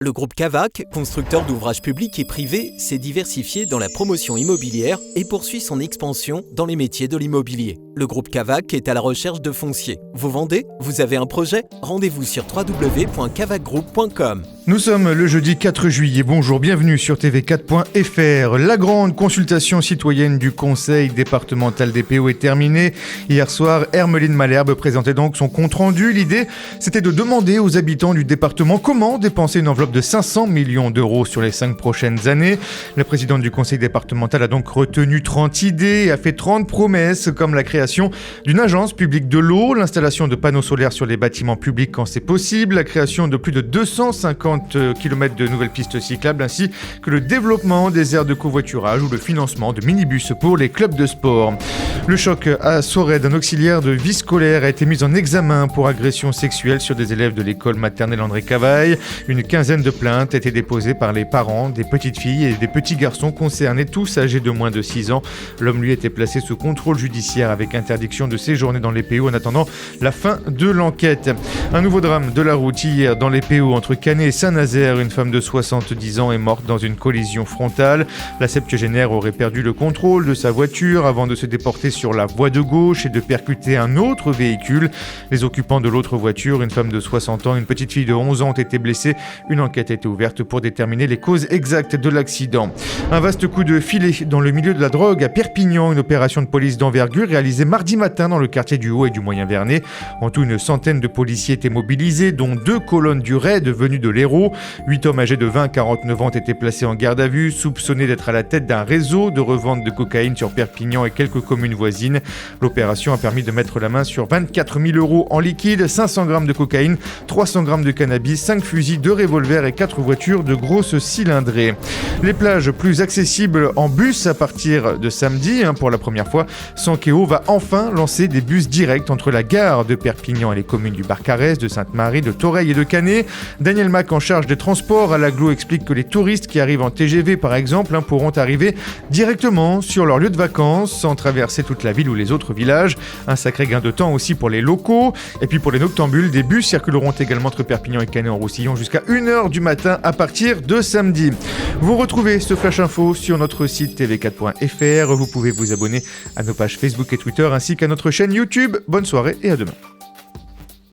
Le groupe Cavac, constructeur d'ouvrages publics et privés, s'est diversifié dans la promotion immobilière et poursuit son expansion dans les métiers de l'immobilier. Le groupe Cavac est à la recherche de foncier. Vous vendez ? Vous avez un projet ? Rendez-vous sur www.cavacgroup.com. Nous sommes le jeudi 4 juillet. Bonjour, bienvenue sur tv4.fr. La grande consultation citoyenne du conseil départemental des PO est terminée. Hier soir, Hermeline Malherbe présentait donc son compte-rendu. L'idée, c'était de demander aux habitants du département comment dépenser une enveloppe de 500 millions d'euros sur les 5 prochaines années. La présidente du conseil départemental a donc retenu 30 idées et a fait 30 promesses, comme la création d'une agence publique de l'eau, l'installation de panneaux solaires sur les bâtiments publics quand c'est possible, la création de plus de 250 km de nouvelles pistes cyclables, ainsi que le développement des aires de covoiturage ou le financement de minibus pour les clubs de sport. Le choc à Sorède, un auxiliaire de vie scolaire a été mis en examen pour agression sexuelle sur des élèves de l'école maternelle André Cavaille. Une quinzaine de plaintes étaient déposées par les parents des petites filles et des petits garçons concernés, tous âgés de moins de 6 ans. L'homme, lui, était placé sous contrôle judiciaire avec interdiction de séjourner dans les PO en attendant la fin de l'enquête. Un nouveau drame de la route hier dans les PO entre Canet et Saint-Nazaire. Une femme de 70 ans est morte dans une collision frontale. La septuagénaire aurait perdu le contrôle de sa voiture avant de se déporter sur la voie de gauche et de percuter un autre véhicule. Les occupants de l'autre voiture, une femme de 60 ans et une petite fille de 11 ans, ont été blessés. Une enquête a été ouverte pour déterminer les causes exactes de l'accident. Un vaste coup de filet dans le milieu de la drogue à Perpignan. Une opération de police d'envergure réalisée mardi matin dans le quartier du Haut et du Moyen-Vernay. En tout, une centaine de policiers étaient mobilisés, dont 2 colonnes du raid venues de l'Hérault. 8 hommes âgés de 20 à 49 ans ont été placés en garde à vue, soupçonnés d'être à la tête d'un réseau de revente de cocaïne sur Perpignan et quelques communes voisines. L'opération a permis de mettre la main sur 24 000 euros en liquide, 500 grammes de cocaïne, 300 grammes de cannabis, 5 fusils, 2 revolvers et 4 voitures de grosses cylindrées. Les plages plus accessibles en bus à partir de samedi. Pour la première fois, Sankeo va enfin lancer des bus directs entre la gare de Perpignan et les communes du Barcarès, de Sainte-Marie, de Thoreil et de Canet. Daniel Mac, en charge des transports à l'Agglo, explique que les touristes qui arrivent en TGV par exemple pourront arriver directement sur leur lieu de vacances sans traverser toute la ville ou les autres villages. Un sacré gain de temps aussi pour les locaux. Et puis pour les noctambules, des bus circuleront également entre Perpignan et Canet en Roussillon jusqu'à 1h du matin à partir de samedi. Vous retrouvez ce Flash Info sur notre site tv4.fr. Vous pouvez vous abonner à nos pages Facebook et Twitter ainsi qu'à notre chaîne YouTube. Bonne soirée et à demain.